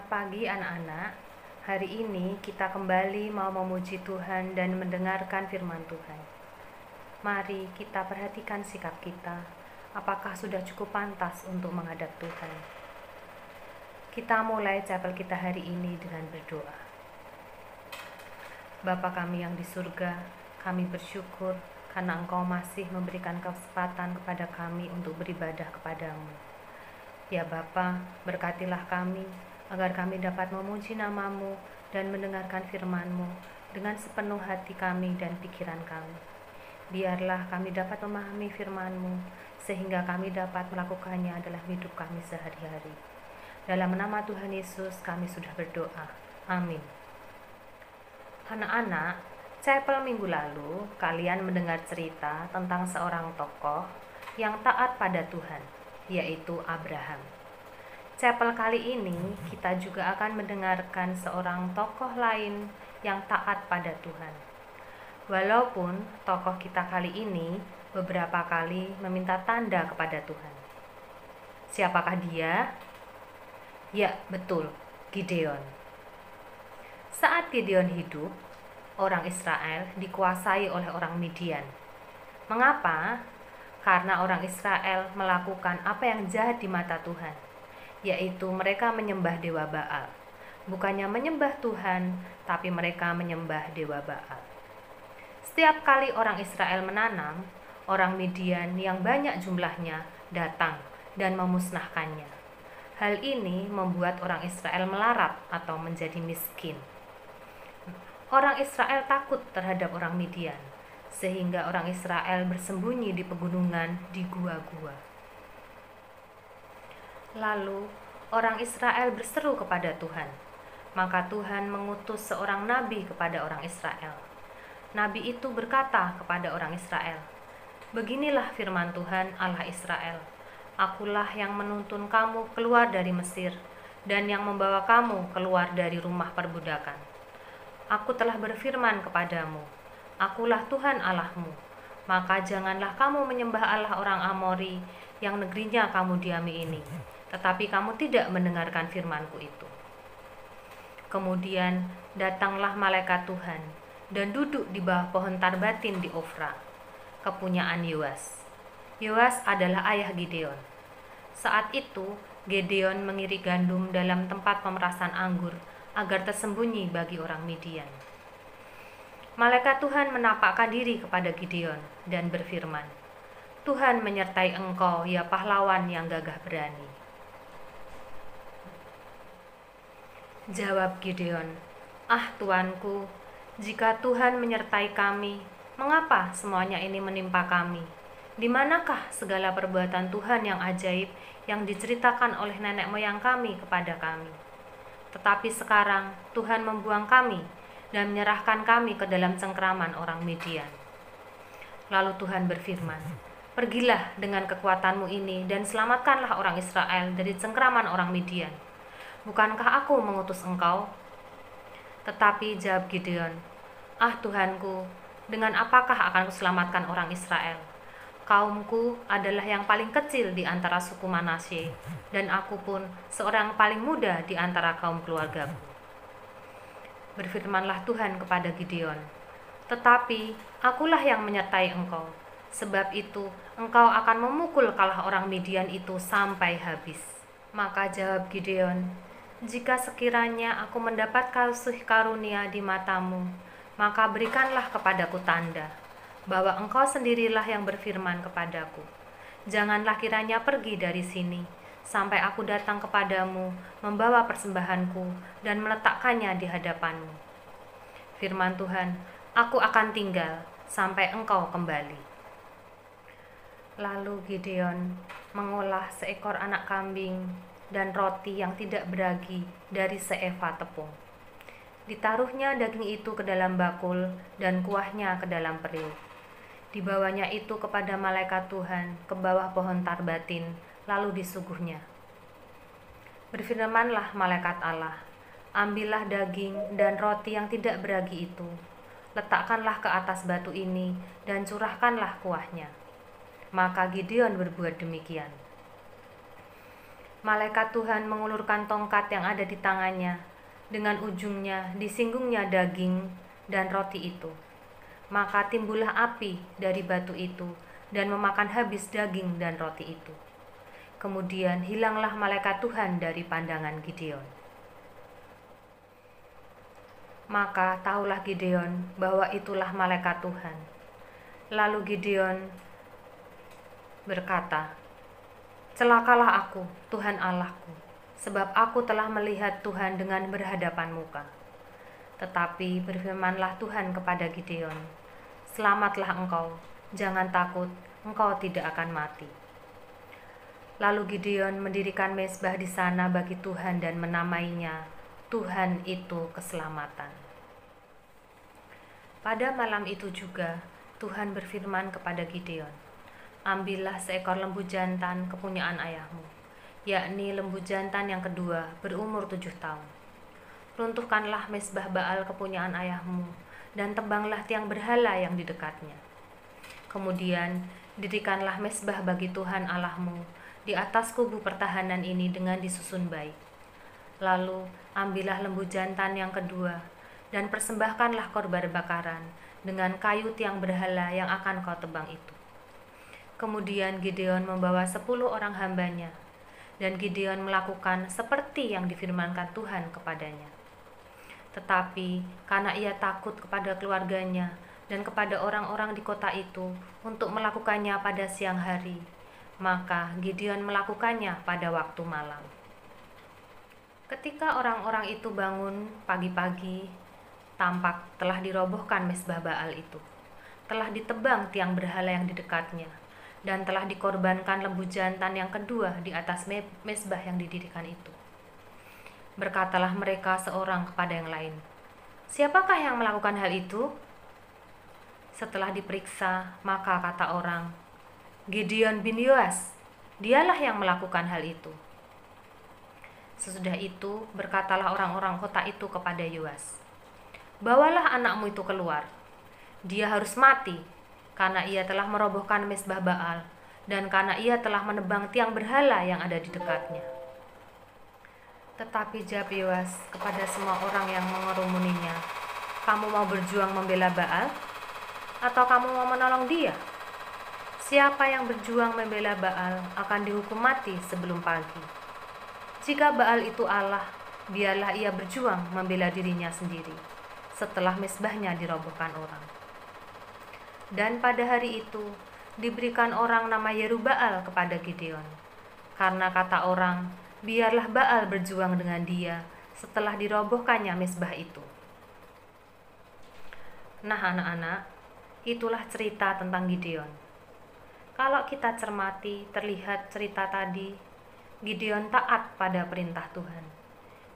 Selamat pagi anak-anak. Hari ini kita kembali mau memuji Tuhan dan mendengarkan firman Tuhan. Mari kita perhatikan sikap kita. Apakah sudah cukup pantas untuk menghadap Tuhan? Kita mulai chapel kita hari ini dengan berdoa. Bapa kami yang di surga, kami bersyukur karena Engkau masih memberikan kesempatan kepada kami untuk beribadah kepadamu. Ya Bapa, berkatilah kami agar kami dapat memuji nama-Mu dan mendengarkan firman-Mu dengan sepenuh hati kami dan pikiran kami. Biarlah kami dapat memahami firman-Mu sehingga kami dapat melakukannya dalam hidup kami sehari-hari. Dalam nama Tuhan Yesus kami sudah berdoa. Amin. Anak-anak, chapel minggu lalu kalian mendengar cerita tentang seorang tokoh yang taat pada Tuhan, yaitu Abraham. Chapel kali ini kita juga akan mendengarkan seorang tokoh lain yang taat pada Tuhan. Walaupun tokoh kita kali ini beberapa kali meminta tanda kepada Tuhan. Siapakah dia? Ya, betul, Gideon. Saat Gideon hidup, orang Israel dikuasai oleh orang Midian. Mengapa? Karena orang Israel melakukan apa yang jahat di mata Tuhan, yaitu mereka menyembah dewa Baal. Bukannya menyembah Tuhan, tapi mereka menyembah dewa Baal. Setiap kali orang Israel menanam, orang Midian yang banyak jumlahnya datang dan memusnahkannya. Hal ini membuat orang Israel melarat atau menjadi miskin. Orang Israel takut terhadap orang Midian, sehingga orang Israel bersembunyi di pegunungan, di gua-gua. Lalu orang Israel berseru kepada Tuhan. Maka Tuhan mengutus seorang nabi kepada orang Israel. Nabi itu berkata kepada orang Israel, "Beginilah firman Tuhan Allah Israel. Akulah yang menuntun kamu keluar dari Mesir dan yang membawa kamu keluar dari rumah perbudakan. Aku telah berfirman kepadamu, Akulah Tuhan Allahmu. Maka janganlah kamu menyembah Allah orang Amori yang negerinya kamu diami ini. Tetapi kamu tidak mendengarkan firman-Ku itu." Kemudian datanglah malaikat Tuhan dan duduk di bawah pohon tarbatin di Ofra, kepunyaan Yoas. Yoas adalah ayah Gideon. Saat itu Gideon mengirik gandum dalam tempat pemerasan anggur agar tersembunyi bagi orang Midian. Malaikat Tuhan menapakkan diri kepada Gideon dan berfirman, "Tuhan menyertai engkau, ya pahlawan yang gagah berani." Jawab Gideon, "Ah Tuanku, jika Tuhan menyertai kami, mengapa semuanya ini menimpa kami? Di manakah segala perbuatan Tuhan yang ajaib yang diceritakan oleh nenek moyang kami kepada kami? Tetapi sekarang Tuhan membuang kami dan menyerahkan kami ke dalam cengkraman orang Midian." Lalu Tuhan berfirman, "Pergilah dengan kekuatanmu ini dan selamatkanlah orang Israel dari cengkraman orang Midian. Bukankah aku mengutus engkau?" Tetapi jawab Gideon, "Ah Tuhanku, dengan apakah akan kuselamatkan orang Israel? Kaumku adalah yang paling kecil di antara suku Manasye, dan aku pun seorang paling muda di antara kaum keluargaku." Berfirmanlah Tuhan kepada Gideon, "Tetapi akulah yang menyertai engkau, sebab itu engkau akan memukul kalah orang Midian itu sampai habis." Maka jawab Gideon, "Jika sekiranya aku mendapat kasih karunia di matamu, maka berikanlah kepadaku tanda, bahwa engkau sendirilah yang berfirman kepadaku. Janganlah kiranya pergi dari sini, sampai aku datang kepadamu, membawa persembahanku, dan meletakkannya di hadapanmu." Firman Tuhan, "Aku akan tinggal, sampai engkau kembali." Lalu Gideon mengolah seekor anak kambing dan roti yang tidak beragi dari seeva tepung. Ditaruhnya daging itu ke dalam bakul dan kuahnya ke dalam periuk. Dibawanya itu kepada malaikat Tuhan ke bawah pohon tarbatin, lalu disuguhnya. Berfirmanlah malaikat Allah, "Ambillah daging dan roti yang tidak beragi itu, letakkanlah ke atas batu ini dan curahkanlah kuahnya." Maka Gideon berbuat demikian. malaikat Tuhan mengulurkan tongkat yang ada di tangannya. Dengan ujungnya disinggungnya daging dan roti itu. Maka timbullah api dari batu itu dan memakan habis daging dan roti itu. Kemudian hilanglah malaikat Tuhan dari pandangan Gideon. Maka tahulah Gideon bahwa itulah malaikat Tuhan. Lalu Gideon berkata, "Celakalah aku, Tuhan Allahku, sebab aku telah melihat Tuhan dengan berhadapan muka." Tetapi berfirmanlah Tuhan kepada Gideon, "Selamatlah engkau, jangan takut, engkau tidak akan mati." Lalu Gideon mendirikan mezbah di sana bagi Tuhan dan menamainya, "Tuhan itu keselamatan." Pada malam itu juga Tuhan berfirman kepada Gideon, "Ambillah seekor lembu jantan kepunyaan ayahmu, yakni lembu jantan yang kedua berumur 7 tahun. Runtuhkanlah mezbah Baal kepunyaan ayahmu, dan tebanglah tiang berhala yang di dekatnya. Kemudian dirikanlah mezbah bagi Tuhan Allahmu di atas kubu pertahanan ini dengan disusun baik. Lalu ambillah lembu jantan yang kedua, dan persembahkanlah korban bakaran dengan kayu tiang berhala yang akan kau tebang itu." Kemudian Gideon membawa 10 orang hambanya, dan Gideon melakukan seperti yang difirmankan Tuhan kepadanya. Tetapi karena ia takut kepada keluarganya dan kepada orang-orang di kota itu untuk melakukannya pada siang hari, maka Gideon melakukannya pada waktu malam. Ketika orang-orang itu bangun pagi-pagi, tampak telah dirobohkan mezbah Baal itu, telah ditebang tiang berhala yang di dekatnya, dan telah dikorbankan lembu jantan yang kedua di atas mezbah yang didirikan itu. Berkatalah mereka seorang kepada yang lain, "Siapakah yang melakukan hal itu?" Setelah diperiksa, maka kata orang, "Gideon bin Yoas, dialah yang melakukan hal itu." Sesudah itu berkatalah orang-orang kota itu kepada Yoas, "Bawalah anakmu itu keluar. Dia harus mati, karena ia telah merobohkan mezbah Baal, dan karena ia telah menebang tiang berhala yang ada di dekatnya." Tetapi jawab Yoas kepada semua orang yang mengerumuninya, "Kamu mau berjuang membela Baal? Atau kamu mau menolong dia? Siapa yang berjuang membela Baal akan dihukum mati sebelum pagi. Jika Baal itu Allah, biarlah ia berjuang membela dirinya sendiri setelah mezbahnya dirobohkan orang." Dan pada hari itu diberikan orang nama Yerubbaal kepada Gideon, karena kata orang, "Biarlah Baal berjuang dengan dia setelah dirobohkannya mezbah itu." Nah anak-anak, itulah cerita tentang Gideon. Kalau kita cermati, terlihat cerita tadi, Gideon taat pada perintah Tuhan.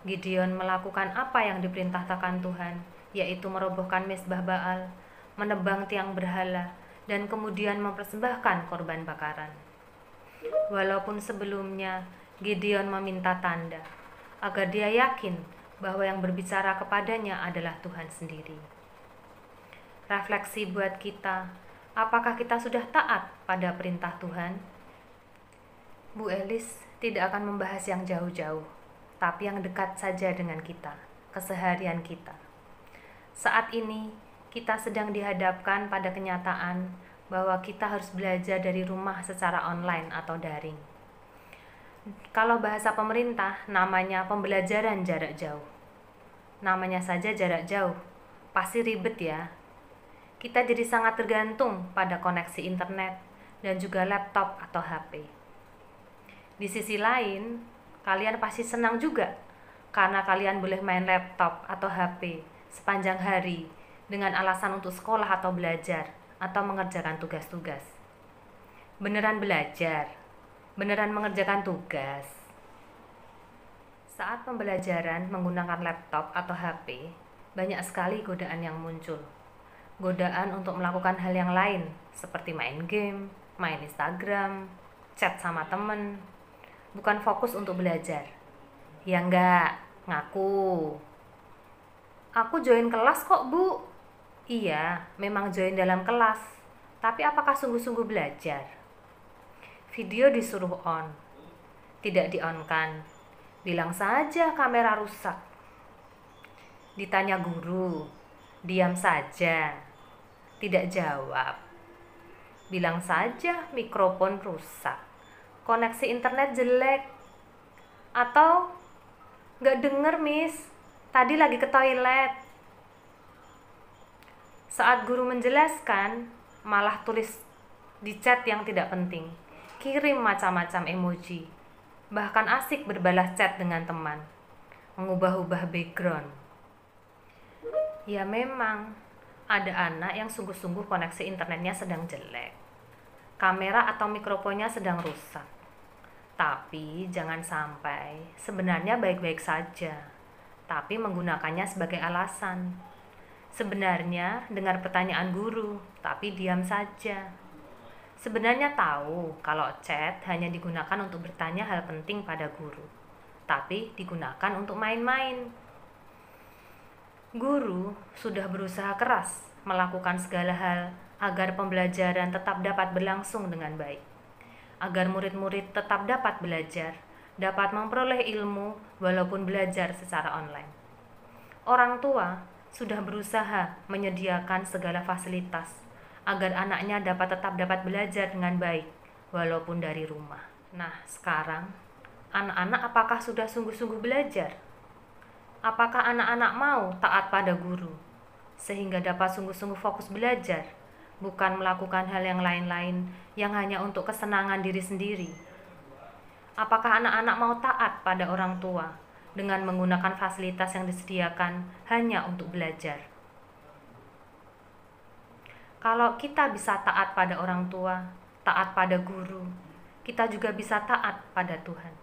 Gideon melakukan apa yang diperintahkan Tuhan, yaitu merobohkan mezbah Baal, menebang tiang berhala, dan kemudian mempersembahkan korban bakaran. Walaupun sebelumnya Gideon meminta tanda, agar dia yakin bahwa yang berbicara kepadanya adalah Tuhan sendiri. Refleksi buat kita, apakah kita sudah taat pada perintah Tuhan? Bu Elis tidak akan membahas yang jauh-jauh, tapi yang dekat saja dengan kita, keseharian kita. Saat ini, kita sedang dihadapkan pada kenyataan bahwa kita harus belajar dari rumah secara online atau daring. Kalau bahasa pemerintah, namanya pembelajaran jarak jauh. Namanya saja jarak jauh, pasti ribet ya. Kita jadi sangat tergantung pada koneksi internet dan juga laptop atau HP. Di sisi lain, kalian pasti senang juga karena kalian boleh main laptop atau HP sepanjang hari dengan alasan untuk sekolah atau belajar atau mengerjakan tugas-tugas. Beneran belajar, beneran mengerjakan tugas. Saat pembelajaran menggunakan laptop atau HP, banyak sekali godaan yang muncul. Godaan untuk melakukan hal yang lain, seperti main game, main Instagram, chat sama temen. Bukan fokus untuk belajar. Ya enggak, ngaku. "Aku join kelas kok, Bu." Iya, memang join dalam kelas. Tapi apakah sungguh-sungguh belajar? Video disuruh on. Tidak di-on-kan. Bilang saja kamera rusak. Ditanya guru, diam saja. Tidak jawab. Bilang saja mikrofon rusak. Koneksi internet jelek. Atau gak denger, Miss. Tadi lagi ke toilet. Saat guru menjelaskan, malah tulis di chat yang tidak penting. Kirim macam-macam emoji. Bahkan asik berbalas chat dengan teman. Mengubah-ubah background. Ya memang, ada anak yang sungguh-sungguh koneksi internetnya sedang jelek. Kamera atau mikrofonnya sedang rusak. Tapi jangan sampai sebenarnya baik-baik saja, tapi menggunakannya sebagai alasan. Sebenarnya dengar pertanyaan guru, tapi diam saja. Sebenarnya tahu kalau chat hanya digunakan untuk bertanya hal penting pada guru, tapi digunakan untuk main-main. Guru sudah berusaha keras melakukan segala hal agar pembelajaran tetap dapat berlangsung dengan baik, agar murid-murid tetap dapat belajar, dapat memperoleh ilmu walaupun belajar secara online. Orang tua sudah berusaha menyediakan segala fasilitas agar anaknya dapat belajar dengan baik walaupun dari rumah. Nah, sekarang anak-anak apakah sudah sungguh-sungguh belajar? Apakah anak-anak mau taat pada guru sehingga dapat sungguh-sungguh fokus belajar, bukan melakukan hal yang lain-lain yang hanya untuk kesenangan diri sendiri? Apakah anak-anak mau taat pada orang tua dengan menggunakan fasilitas yang disediakan hanya untuk belajar? Kalau kita bisa taat pada orang tua, taat pada guru, kita juga bisa taat pada Tuhan.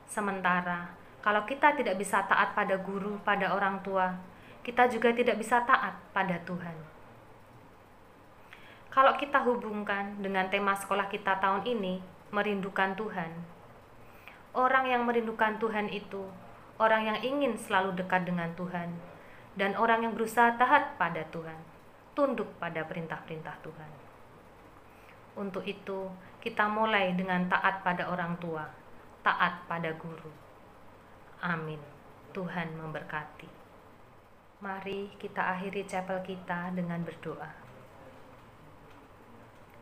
Sementara kalau kita tidak bisa taat pada guru, pada orang tua, kita juga tidak bisa taat pada Tuhan. Kalau kita hubungkan dengan tema sekolah kita tahun ini, merindukan Tuhan. Orang yang merindukan Tuhan itu, orang yang ingin selalu dekat dengan Tuhan, dan orang yang berusaha taat pada Tuhan, tunduk pada perintah-perintah Tuhan. Untuk itu, kita mulai dengan taat pada orang tua, taat pada guru. Amin. Tuhan memberkati. Mari kita akhiri chapel kita dengan berdoa.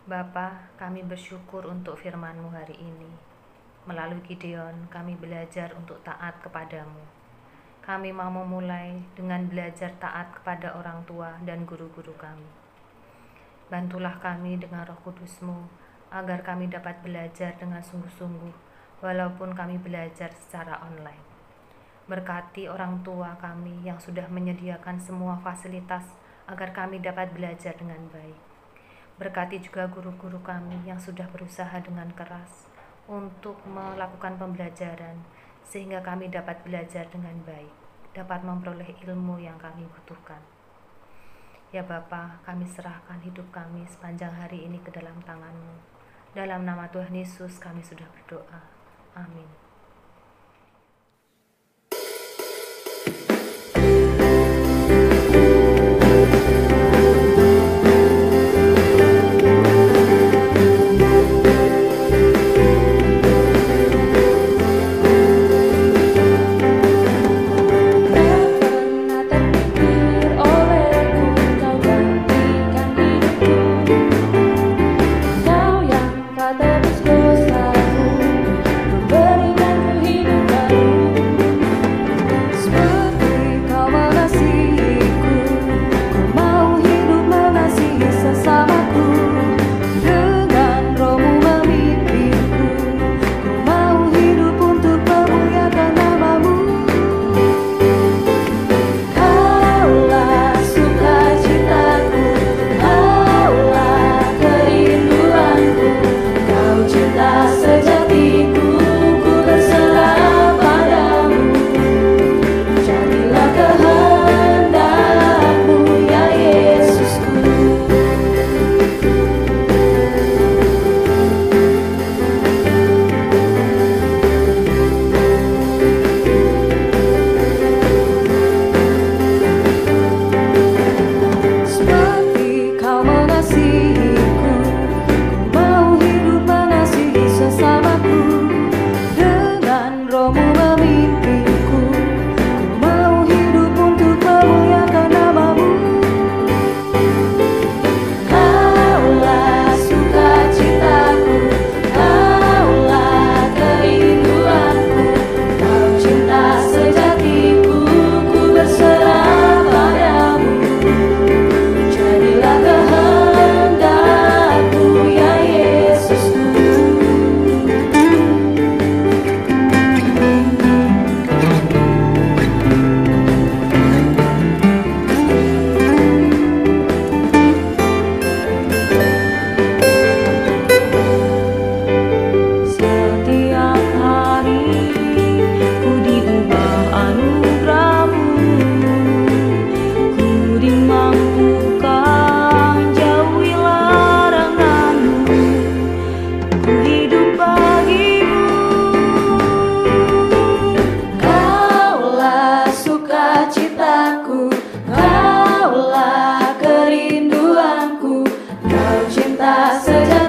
Bapa, kami bersyukur untuk firman-Mu hari ini. Melalui Gideon, kami belajar untuk taat kepadamu. Kami mau memulai dengan belajar taat kepada orang tua dan guru-guru kami. Bantulah kami dengan Roh Kudus-Mu, agar kami dapat belajar dengan sungguh-sungguh, walaupun kami belajar secara online. Berkati orang tua kami yang sudah menyediakan semua fasilitas agar kami dapat belajar dengan baik. Berkati juga guru-guru kami yang sudah berusaha dengan keras untuk melakukan pembelajaran sehingga kami dapat belajar dengan baik, dapat memperoleh ilmu yang kami butuhkan. Ya Bapa, kami serahkan hidup kami sepanjang hari ini ke dalam tangan-Mu. Dalam nama Tuhan Yesus kami sudah berdoa. Amin. Berikan sejati.